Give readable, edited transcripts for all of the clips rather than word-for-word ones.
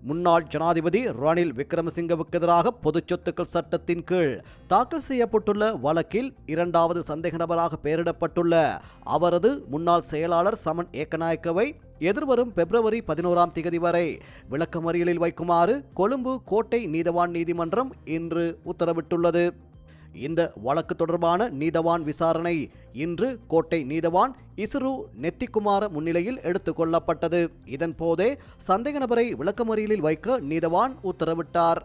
முன்னாள் ஜனாதிபதி ரணில் விக்ரமசிங்கவுக்கு எதிராக பொதுச் சொத்துக்கள் சட்டத்தின் கீழ் தாக்கல் செய்யப்பட்டுள்ள வழக்கில் இரண்டாவது சந்தேக நபராக பெயரிடப்பட்டுள்ள அவரது முன்னாள் செயலாளர் சமன் ஏக்கநாயக்கவை எதிர்வரும் பிப்ரவரி 11ஆம் தேதி வரை விளக்கமறியலில் வைக்குமாறு கொழும்பு கோட்டை நீதவான் நீதிமன்றம் இன்று உத்தரவிட்டுள்ளது. இந்த வழக்கு தொடர்பான நீதவான் விசாரணை இன்று கோட்டை நீதவான் இசுரு நெத்திக்குமார முன்னிலையில் எடுத்துக் கொள்ளப்பட்டது. இதன் போதே சந்தேக நபரை விளக்கமறியலில் வைக்க நீதவான் உத்தரவிட்டார்.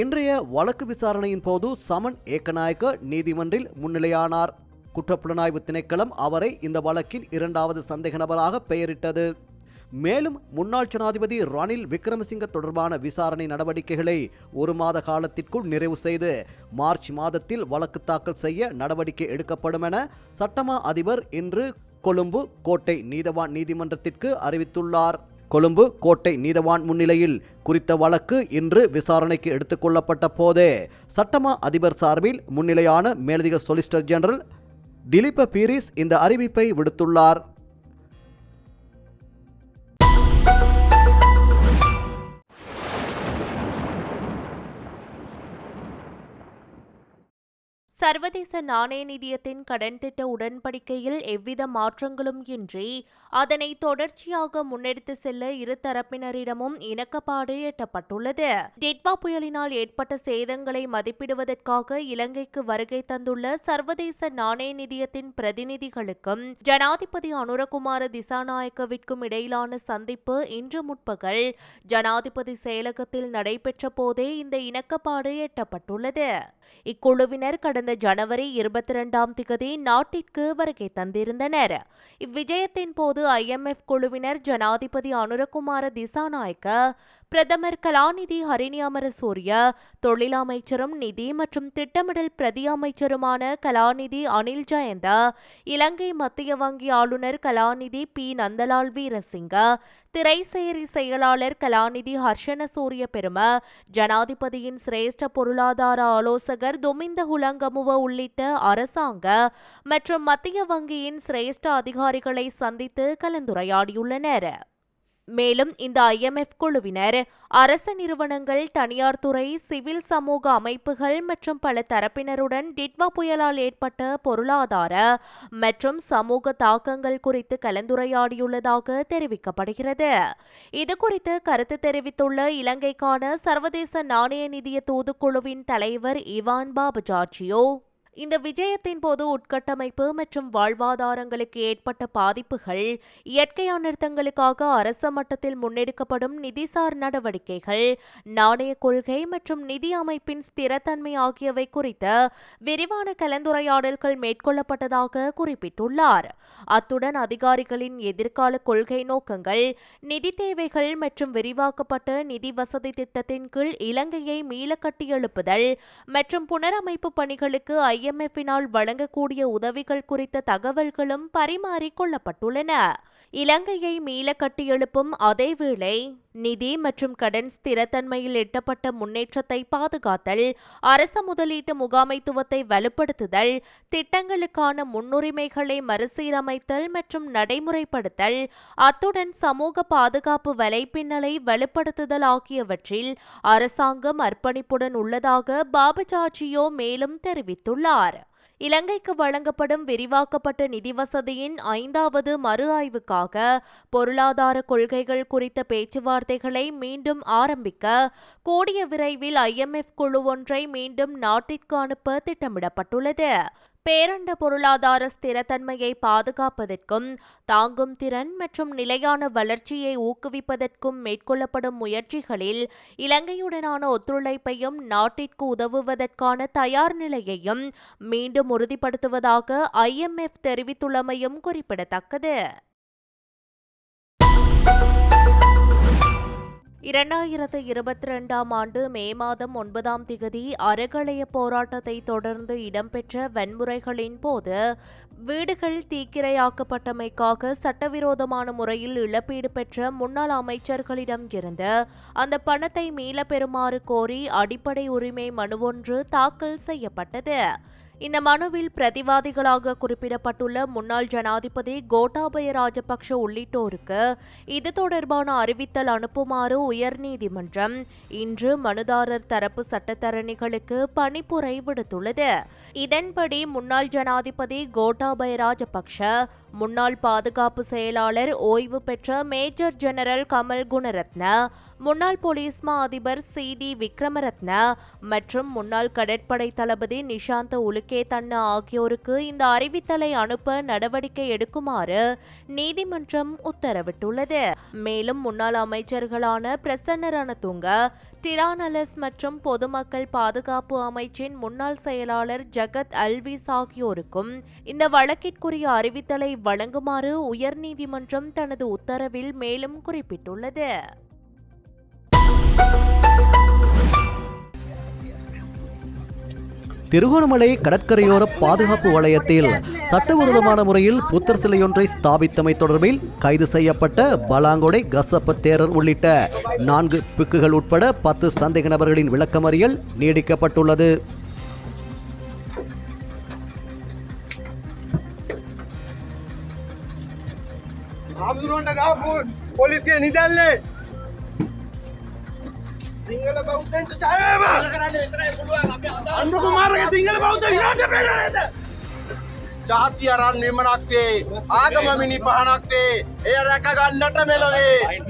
இன்றைய வழக்கு விசாரணையின் போது சமன் ஏக்கநாயக்க நீதிமன்றில் முன்னிலையானார். குற்றப்புலனாய்வு திணைக்களம் அவரை இந்த வழக்கில் இரண்டாவது சந்தேக நபராக பெயரிட்டது. மேலும் முன்னாள் ஜனாதிபதி ரணில் விக்ரமசிங்க தொடர்பான விசாரணை நடவடிக்கைகளை 1 மாத காலத்திற்குள் நிறைவு செய்து மார்ச் மாதத்தில் வழக்கு தாக்கல் செய்ய நடவடிக்கை எடுக்கப்படும் என சட்டமா அதிபர் இன்று கொழும்பு கோட்டை நீதவான் நீதிமன்றத்திற்கு அறிவித்துள்ளார். கொழும்பு கோட்டை நீதவான் முன்னிலையில் குறித்த வழக்கு இன்று விசாரணைக்கு எடுத்துக் கொள்ளப்பட்ட போதே சட்டமா அதிபர் சார்பில் முன்னிலையான மேலதிக சொலிசிட்டர் ஜெனரல் திலீப பீரிஸ் இந்த அறிவிப்பை விடுத்துள்ளார். சர்வதேச நாணய நிதியத்தின் கடன் திட்ட உடன்படிக்கையில் எவ்வித மாற்றங்களும் இன்றி அதனை தொடர்ச்சியாக முன்னெடுத்து செல்ல இரு தரப்பினரிடமும் இணக்கப்பாடு எட்டப்பட்டுள்ளது. டிட்வா புயலினால் ஏற்பட்ட சேதங்களை மதிப்பிடுவதற்காக இலங்கைக்கு வருகை தந்துள்ள சர்வதேச நாணய நிதியத்தின் பிரதிநிதிகளுக்கும் ஜனாதிபதி அனுரகுமார திசாநாயக்கவிற்கும் இடையிலான சந்திப்பு இன்று முற்பகல் ஜனாதிபதி செயலகத்தில் நடைபெற்ற போதே இந்த இணக்கப்பாடு எட்டப்பட்டுள்ளது. இக்குழுவினர் கடந்த ஜனவரி 22ஆம் தேதி நாட்டிற்கு வருகை தந்திருந்தனர். இவ்விஜயத்தின் போது IMF குழுவினர் ஜனாதிபதி அனுரகுமார திசாநாயக்க, பிரதமர் கலாநிதி ஹரிணி அமரசூரிய, தொழில் அமைச்சரும் நிதி மற்றும் திட்டமிடல் பிரதி அமைச்சருமான கலாநிதி அனில் ஜயந்த, இலங்கை மத்திய வங்கி ஆளுநர் கலாநிதி P நந்தலால் வீரசிங்க, திரைசேரி செயலாளர் கலாநிதி ஹர்ஷன சூரிய பெரும, ஜனாதிபதியின் சிரேஷ்ட பொருளாதார ஆலோசகர் துமிந்த ஹுலங்கமுவ உள்ளிட்ட அரசாங்க மற்றும் மத்திய வங்கியின் சிரேஷ்ட அதிகாரிகளை சந்தித்து கலந்துரையாடியுள்ளனர். மேலும் இந்த IMF குழுவினர் அரச நிறுவனங்கள், தனியார் துறை, சிவில் சமூக அமைப்புகள் மற்றும் பல தரப்பினருடன் டிட்வா புயலால் ஏற்பட்ட பொருளாதார மற்றும் சமூக தாக்கங்கள் குறித்து கலந்துரையாடியுள்ளதாக தெரிவிக்கப்படுகிறது. இதுகுறித்து கருத்து தெரிவித்துள்ள இலங்கைக்கான சர்வதேச நாணய நிதிய தூதுக்குழுவின் தலைவர் இவான் பாபஜார்ஜியோ, இந்த விஜயத்தின் போது உட்கட்டமைப்பு மற்றும் வாழ்வாதாரங்களுக்கு ஏற்பட்ட பாதிப்புகள், இயற்கை அனர்த்தங்களுக்காக அரச மட்டத்தில் முன்னெடுக்கப்படும் நிதிசார் நடவடிக்கைகள், நாணய கொள்கை மற்றும் நிதி அமைப்பின் ஸ்திரத்தன்மை ஆகியவை குறித்த விரிவான கலந்துரையாடல்கள் மேற்கொள்ளப்பட்டதாக குறிப்பிட்டுள்ளார். அத்துடன் அதிகாரிகளின் எதிர்கால கொள்கை நோக்கங்கள், நிதி தேவைகள் மற்றும் விரிவாக்கப்பட்ட நிதி வசதி திட்டத்தின் கீழ் இலங்கையை மீள கட்டியெழுப்புதல் மற்றும் புனரமைப்பு பணிகளுக்கு IMF-னால் வழங்கக்கூடிய உதவிகள் குறித்த தகவல்களும் பரிமாறிக்கொள்ளப்பட்டுள்ளன. இலங்கையை மீள கட்டியெழுப்பும் அதேவேளை நிதி மற்றும் கடன் ஸ்திரத்தன்மையில் எட்டப்பட்ட முன்னேற்றத்தை பாதுகாத்தல், அரச முதலீட்டு முகாமைத்துவத்தை வலுப்படுத்துதல், திட்டங்களுக்கான முன்னுரிமைகளை மறுசீரமைத்தல் மற்றும் நடைமுறைப்படுத்தல், அத்துடன் சமூக பாதுகாப்பு வலைப்பின்னலை வலுப்படுத்துதல் ஆகியவற்றில் அரசாங்கம் அர்ப்பணிப்புடன் உள்ளதாக பாபஜார்ஜியோ மேலும் தெரிவித்துள்ளார். இலங்கைக்கு வழங்கப்படும் விரிவாக்கப்பட்ட நிதி வசதியின் 5வது மறு ஆய்வுக்காக பொருளாதார கொள்கைகள் குறித்த பேச்சுவார்த்தைகளை மீண்டும் ஆரம்பிக்க கூடிய விரைவில் IMF குழு ஒன்றை மீண்டும் நாட்டிற்கு அனுப்ப திட்டமிடப்பட்டுள்ளது. பேரண்ட பொருளாதார ஸ்திரத்தன்மையை பாதுகாப்பதற்கும் தாங்கும் திறன் மற்றும் நிலையான வளர்ச்சியை ஊக்குவிப்பதற்கும் மேற்கொள்ளப்படும் முயற்சிகளில் இலங்கையுடனான ஒத்துழைப்பையும் நாட்டிற்கு உதவுவதற்கான தயார் நிலையையும் மீண்டும் உறுதிப்படுத்துவதாக IMF தெரிவித்துள்ளமையும் குறிப்பிடத்தக்கது. 2022ஆம் ஆண்டு மே மாதம் 9ஆம் தேதி அறகலைய போராட்டத்தை தொடர்ந்து இடம்பெற்ற வன்முறைகளின் போது வீடுகள் தீக்கிரையாக்கப்பட்டமைக்காக சட்டவிரோதமான முறையில் இழப்பீடு பெற்ற முன்னாள் அமைச்சர்களிடம் இருந்து அந்த பணத்தை மீள பெறுமாறு கோரி அடிப்படை உரிமை மனு ஒன்று தாக்கல் செய்யப்பட்டது. இந்த மனுவில் பிரதிவாதிகளாக குறிப்பிடப்பட்டுள்ள முன்னாள் ஜனாதிபதி கோட்டாபய ராஜபக்ஷ உள்ளிட்டோருக்கு இது தொடர்பான அறிவித்தல் அனுப்புமாறு உயர்நீதிமன்றம் இன்று மனுதாரர் தரப்பு சட்டத்தரணிகளுக்கு பணிப்புரை விடுத்துள்ளது. இதன்படி முன்னாள் ஜனாதிபதி கோட்டாபய ராஜபக்ஷ, முன்னாள் பாதுகாப்பு செயலாளர் ஓய்வு பெற்ற மேஜர் ஜெனரல் கமல் குணரத்ன, முன்னாள் போலீஸ் மா அதிபர் CD விக்ரமரத்ன மற்றும் முன்னாள் கடற்படை தளபதி நிஷாந்த உலுகேதன்ன ஆகியோருக்கு இந்த அறிவித்தலை அனுப்ப நடவடிக்கை எடுக்குமாறு நீதிமன்றம் உத்தரவிட்டுள்ளது. மேலும் முன்னாள் அமைச்சர்களான பிரசன்ன ரணதுங்க, டிரானலஸ் மற்றும் பொதுமக்கள் பாதுகாப்பு அமைச்சின் முன்னாள் செயலாளர் ஜகத் அல்விஸ் ஆகியோருக்கும் இந்த வழக்கிற்குரிய அறிவித்தலை வழங்குமாறு உயர்நீதிமன்றம் தனது உத்தரவில் மேலும் குறிப்பிட்டுள்ளது. திருகோணமலை கடற்கரையோர பாதுகாப்பு வலயத்தில் சட்டவிரோதமான முறையில் புத்தர் சிலையொன்றை ஸ்தாபித்தமை தொடர்பில் கைது செய்யப்பட்ட பலாங்கொடை கசப்ப தேரர் உள்ளிட்ட 4 பிக்குகள் உட்பட 10 சந்தேக நபர்களின் விளக்கமறியல் நீடிக்கப்பட்டுள்ளது. සිංහල බෞද්ධයන්ට ජය වේවා! අනුර කුමාරගේ සිංහල බෞද්ධ විරෝධය පෙරේද! ජාතිය රන් නිමනක් වේ ආගම මිනි පහනක් වේ එය රැක ගන්නට මෙලොවේ.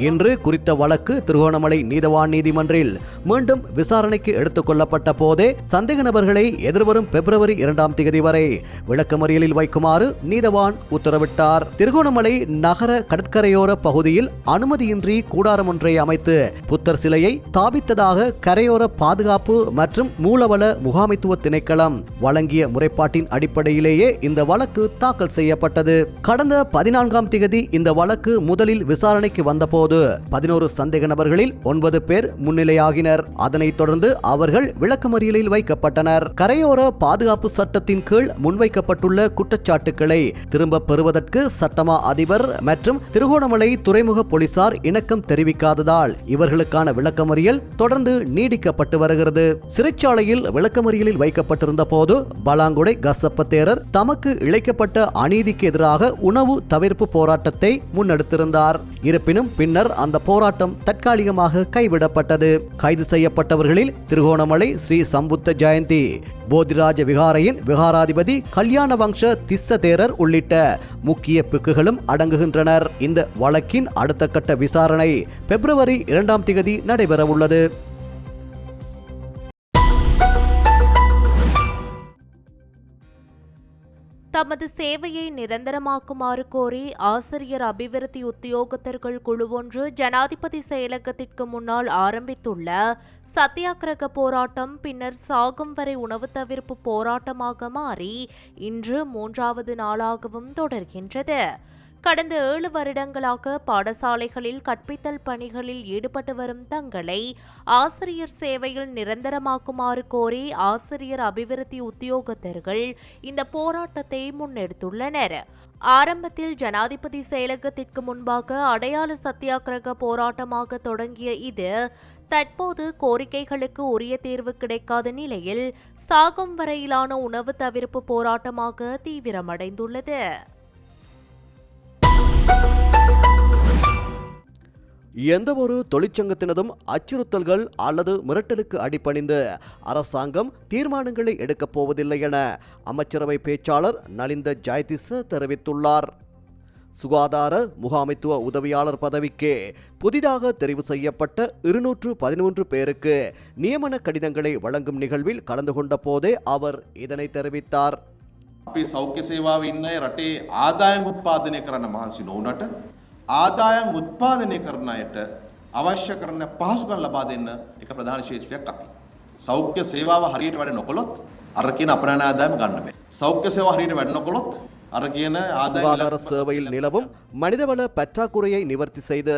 இன்று குறித்த வழக்கு திருகோணமலை நீதவான் நீதிமன்றில் மீண்டும் விசாரணைக்கு எடுத்துக் கொள்ளப்பட்ட போதே சந்தேக நபர்களை எதிர்வரும் பிப்ரவரி 2ஆம் தேதி வரை விளக்கமறியலில் வைக்குமாறு நீதவான் உத்தரவிட்டார். திருகோணமலை நகர கடற்கரையோர பகுதியில் அனுமதியின்றி கூடாரம் ஒன்றை அமைத்து புத்தர் சிலையை ஸ்தாபித்ததாக கரையோர பாதுகாப்பு மற்றும் மூலவள முகாமைத்துவ திணைக்களம் வழங்கிய முறைப்பாட்டின் அடிப்படையிலேயே இந்த வழக்கு தாக்கல் செய்யப்பட்டது. கடந்த 14ஆம் தேதி இந்த வழக்கு முதலில் விசாரணைக்கு வந்தபோது 11 சந்தேக நபர்களில் 9 பேர் முன்னிலையாகினர். அதனைத் தொடர்ந்து அவர்கள் விளக்கமறியலில் வைக்கப்பட்டனர். கரையோர பாதுகாப்பு சட்டத்தின் கீழ் முன்வைக்கப்பட்டுள்ள குற்றச்சாட்டுக்களை திரும்ப பெறுவதற்கு சட்டமா அதிபர் மற்றும் திருகோணமலை துறைமுக போலீசார் இணக்கம் தெரிவிக்காததால் இவர்களுக்கான விளக்கமறியல் தொடர்ந்து நீடிக்கப்பட்டு வருகிறது. சிறைச்சாலையில் விளக்கமறியலில் வைக்கப்பட்டிருந்த போது பலாங்குடை கசப்ப தேரர் தமக்கு இழைக்கப்பட்ட அநீதிக்கு எதிராக உணவு தவிர்ப்பு போராட்டத்தை முன்னெடுத்திருந்தார். இருப்பினும் பின்னர் அந்த போராட்டம் தற்காலிகமாக கைவிடப்பட்டது. கைது செய்யப்பட்டவர்களில் திருகோணமலை ஸ்ரீ சம்புத்த ஜெயந்தி போதிராஜ விகாரையின் விகாராதிபதி கல்யாண வம்ச திஸ்ஸ தேரர் உள்ளிட்ட முக்கிய பிக்குகளும் அடங்குகின்றனர். இந்த வழக்கின் அடுத்த கட்ட விசாரணை பிப்ரவரி 2ஆம் தேதி நடைபெறவுள்ளது. தமது சேவையை நிரந்தரமாக்குமாறு கோரி ஆசிரியர் அபிவிருத்தி உத்தியோகத்தர்கள் குழுவொன்று ஜனாதிபதி செயலகத்திற்கு முன்னால் ஆரம்பித்துள்ள சத்தியாகிரக போராட்டம் பின்னர் சாகும் வரை உணவு தவிர்ப்பு போராட்டமாக மாறி இன்று 3ஆவது நாளாகவும் தொடர்கின்றது. கடந்த 7 வருடங்களாக பாடசாலைகளில் கற்பித்தல் பணிகளில் ஈடுபட்டு வரும் தங்களை ஆசிரியர் சேவையில் நிரந்தரமாக்குமாறு கோரி ஆசிரியர் அபிவிருத்தி உத்தியோகத்தர்கள் இந்த போராட்டத்தை முன்னெடுத்துள்ளனர். ஆரம்பத்தில் ஜனாதிபதி செயலகத்திற்கு முன்பாக அடையாள சத்தியாகிரக போராட்டமாக தொடங்கிய இது தற்போது கோரிக்கைகளுக்கு உரிய தீர்வு கிடைக்காத நிலையில் சாகும் வரையிலான உணவு தவிர்ப்பு போராட்டமாக தீவிரமடைந்துள்ளது. எந்தவொரு தொழிற்சங்கத்தினதும் அச்சுறுத்தல்கள் அல்லது மிரட்டலுக்கு அடிபணிந்து அரசாங்கம் தீர்மானங்களை எடுக்கப் போவதில்லை என அமைச்சரவை பேச்சாளர் நலிந்த ஜெயதிச தெரிவித்துள்ளார். சுகாதார முகாமைத்துவ உதவியாளர் பதவிக்கு புதிதாக தெரிவு செய்யப்பட்ட 213 பேருக்கு நியமன கடிதங்களை வழங்கும் நிகழ்வில் கலந்து கொண்ட போதே அவர் இதனை தெரிவித்தார். අපි සෞඛ්‍ය සේවාවේ ඉන්න අය රටේ ආදායම් උත්පාදනය කරන්න මහන්සි නොවුනට ආදායම් උත්පාදනය කරන අයට අවශ්‍ය කරන පහසුකම් ලබා දෙන්න එක ප්‍රධාන ශේෂ්ත්‍රයක් අපි. සෞඛ්‍ය සේවාව හරියට වැඩ නොකළොත් අර කියන අපරාධ ආදායම ගන්න බෑ. සෞඛ්‍ය සේවාව හරියට වැඩ නොකළොත් අර කියන சுகாதார சேவையில் நிலவும் மனிதவள பற்றாக்குறையை நிவர்த்தி செய்து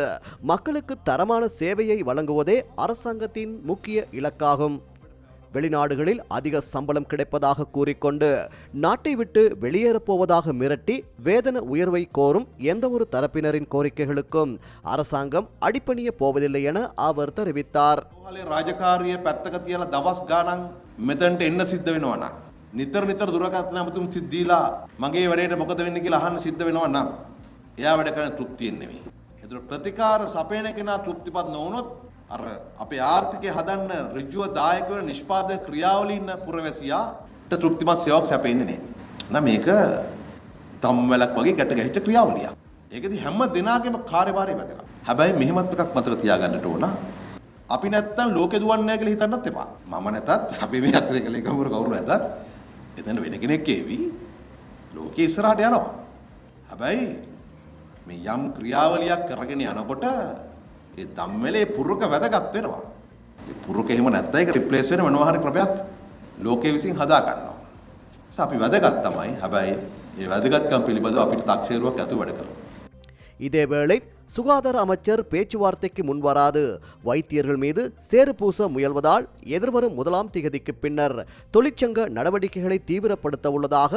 மக்களுக்கு தரமான சேவையை வழங்குவதே அரசாங்கத்தின் முக்கிய இலக்காகும். வெளிநாடுகளில் அதிக சம்பளம் கிடைப்பதாக கூறிக்கொண்டு நாட்டை விட்டு வெளியேறப்போவதாக மிரட்டி வேதன உயர்வை கோரும் எந்த ஒரு தரப்பினரின் கோரிக்கைகளுக்கும் அரசாங்கம் அடிபணிய போவதில்லை என அவர் தெரிவித்தார். රාජකාරිය පැත්තක තියලා දවස් ගාණක් මෙතනට එන්න සිද්ධ වෙනවා නම් නිතර නිතර දුරකථන අමතුම් සිද්ධීලා මගේ වැඩේට මොකද වෙන්නේ කියලා අහන්න සිද්ධ වෙනවා නම් එයා වැඩ කරන තෘප්තියෙන් නෙමෙයි. ඒතර ප්‍රතිකාර සපයන කෙනා තෘප්තිපත් නොවුනොත් අර අපේ ආර්ථිකය හදන්න ඍජුව දායක වෙන නිෂ්පාදක ක්‍රියාවලින් ඉන්න පුරවැසියාට තෘප්තිමත් සේවාවක් සැපෙන්නේ නැහැ. නම් මේක තම්වැලක් වගේ ගැට ගැහිච්ච ක්‍රියාවලියක්. ඒකදී හැම දිනාගේම කාර්යභාරය වැදගත්. හැබැයි මෙහෙමත් එකක් මතක තියාගන්නට ඕන. අපි නැත්තම් ලෝකෙ දුවන්නේ නැහැ කියලා හිතන්නත් එපා. මම නැතත් අපි මේ අතරේ කලේ කවුරු නැතත් එතන වෙන කෙනෙක් ඒවි ලෝකෙ ඉස්සරහට යනවා. හැබැයි මේ යම් ක්‍රියාවලියක් කරගෙන යනකොට ඒ ධම්මලේ පුරුක වැදගත් වෙනවා. ඒ පුරුක එහෙම නැත්නම් ඒක රිප්ලේස් වෙන මොනවා හරි ක්‍රමයක් ලෝකයේ විසින් හදා ගන්නවා. ඒස අපි වැදගත් තමයි. හැබැයි මේ වැදගත්කම් පිළිබඳව අපිට තාක්ෂේරුවක් ඇතුව වැඩ කරනවා. இதேவேளை சுகாதார அமைச்சர் பேச்சுவார்த்தைக்கு முன்வராது வைத்தியர்கள் மீது சேறு பூச முயல்வதால் எதிர்வரும் 1ஆம் திகதிக்கு பின்னர் தொழிற்சங்க நடவடிக்கைகளை தீவிரப்படுத்த உள்ளதாக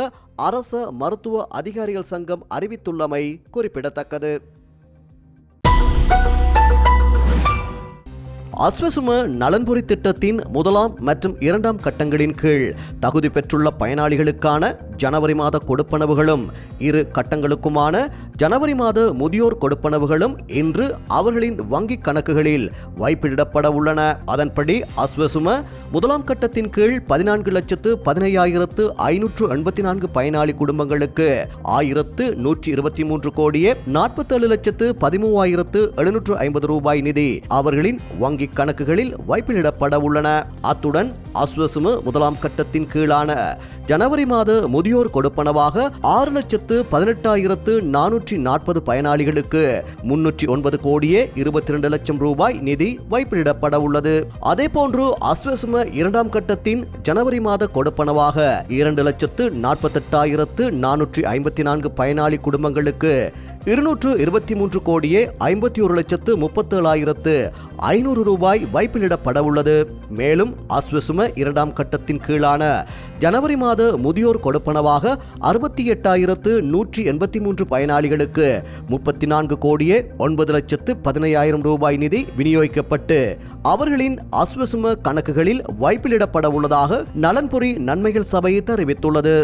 அரச மருத்துவ அதிகாரிகள் சங்கம் அறிவித்துள்ளமை குறிப்பிடத்தக்கது. அஸ்வசும நலன்புரி திட்டத்தின் 1ஆம் மற்றும் 2ஆம் கட்டங்களின் கீழ் தகுதி பெற்றுள்ள பயனாளிகளுக்கான ஜனவரி மாத கொடுப்பனவுகளும் 2 கட்டங்களுக்குமான ஜனவரி மாத முதியோர் கொடுப்பனவுகளும் இன்று அவர்களின் வங்கிக் கணக்குகளில் வைப்பிடப்பட உள்ளன. அதன்படி அஸ்வசும 1ஆம் கட்டத்தின் கீழ் 14,15,584 பயனாளி குடும்பங்களுக்கு 1,123 கோடியே 47,13,750 ரூபாய் நிதி அவர்களின் வங்கிக் கணக்குகளில் வைப்பிலிடப்பட உள்ளன. அத்துடன் அஸ்வசும 1ஆம் கட்டத்தின் கீழான ஜனவரி மாத முதியோர் கொடுப்பனவாக 6,18,440 பயனாளிகளுக்கு 309 கோடியே 22 லட்சம் ரூபாய் நிதி வைப்பிலிடப்பட உள்ளது. அதேபோன்று அஸ்வசும 2ஆம் கட்டத்தின் ஜனவரி மாத கொடுப்பனவாக 2,48,454 பயனாளி குடும்பங்களுக்கு 223 கோடியே 51,37,500 ரூபாய் வைப்பிலிடப்பட உள்ளது. மேலும் அஸ்வசும 2ஆம் கட்டத்தின் கீழான ஜனவரி மாத முதியோர் கொடுப்பனவாக 68,183 பயனாளிகளுக்கு 34 கோடியே 9,15,000 ரூபாய் நிதி விநியோகிக்கப்பட்டு அவர்களின் அஸ்வசும கணக்குகளில் வைப்பிலிடப்பட உள்ளதாக நலன்புரி நன்மைகள் சபை தெரிவித்துள்ளது.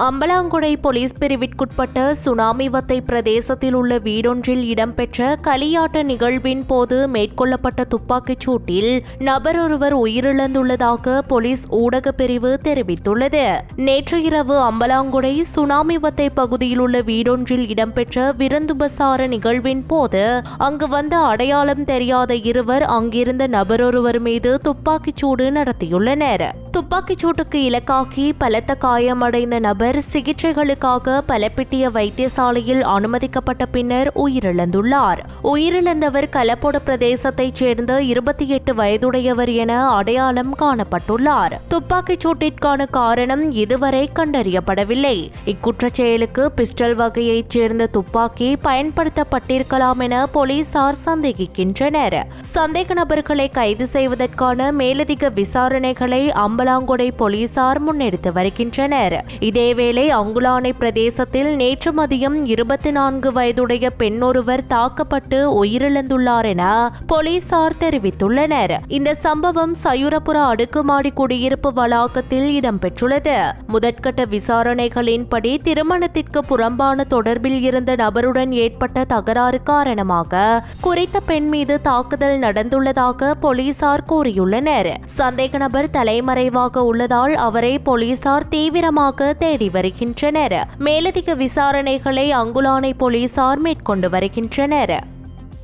அம்பலாங்குடை போலீஸ் பிரிவிற்குட்பட்ட சுனாமிவத்தை பிரதேசத்தில் உள்ள வீடொன்றில் இடம்பெற்ற களியாட்ட நிகழ்வின் போது மேற்கொள்ளப்பட்ட துப்பாக்கிச் சூட்டில் நபர் ஒருவர் உயிரிழந்துள்ளதாக போலீஸ் ஊடக பிரிவு தெரிவித்துள்ளது. நேற்று இரவு அம்பலாங்குடை சுனாமிவத்தை பகுதியில் உள்ள வீடொன்றில் இடம்பெற்ற விருந்துபசார நிகழ்வின் போது அங்கு வந்த அடையாளம் தெரியாத இருவர் அங்கிருந்த நபரொருவர் மீது துப்பாக்கிச் சூடு நடத்தியுள்ளனர். துப்பாக்கிச் சூட்டுக்கு இலக்காக்கி பலத்த காயமடைந்த நபர் சிகிச்சைகளுக்காக பலப்பிட்டிய வைத்தியசாலையில் அனுமதிக்கப்பட்ட பின்னர் உயிரிழந்துள்ளார். உயிரிழந்தவர் கலப்போட பிரதேசத்தைச் சேர்ந்த 28 வயதுடையவர் என அடையாளம் காணப்பட்டுள்ளார். துப்பாக்கிச் சூட்டிற்கான காரணம் இதுவரை கண்டறியப்படவில்லை. இக்குற்றச் செயலுக்கு பிஸ்டல் வகையைச் சேர்ந்த துப்பாக்கி பயன்படுத்தப்பட்டிருக்கலாம் என போலீசார் சந்தேகிக்கின்றனர். சந்தேக நபர்களை கைது செய்வதற்கான மேலதிக விசாரணைகளை அம்பலாங்குடை போலீசார் முன்னெடுத்து வருகின்றனர். இதேவேளை அங்குலானை பிரதேசத்தில் நேற்று மதியம் 24 வயதுடைய பெண்ணொருவர் தாக்கப்பட்டு உயிரிழந்துள்ளார் என போலீசார் தெரிவித்துள்ளனர். இந்த சம்பவம் சயூரபுர அடுக்குமாடி குடியிருப்பு வளாகத்தில் இடம்பெற்றுள்ளது. முதற்கட்ட விசாரணைகளின்படி திருமணத்திற்கு புறம்பான தொடர்பில் இருந்த நபருடன் ஏற்பட்ட தகராறு காரணமாக குறித்த பெண் மீது தாக்குதல் நடந்துள்ளதாக போலீசார் கூறியுள்ளனர். சந்தேக நபர் தலைமறைவாக உள்ளதால் அவரை போலீசார் தீவிரமாக தேடி வருகின்றனர். மேலதிக விசாரணைகளை அங்குலானை போலீசார் மேற்கொண்டு வருகின்றனர்.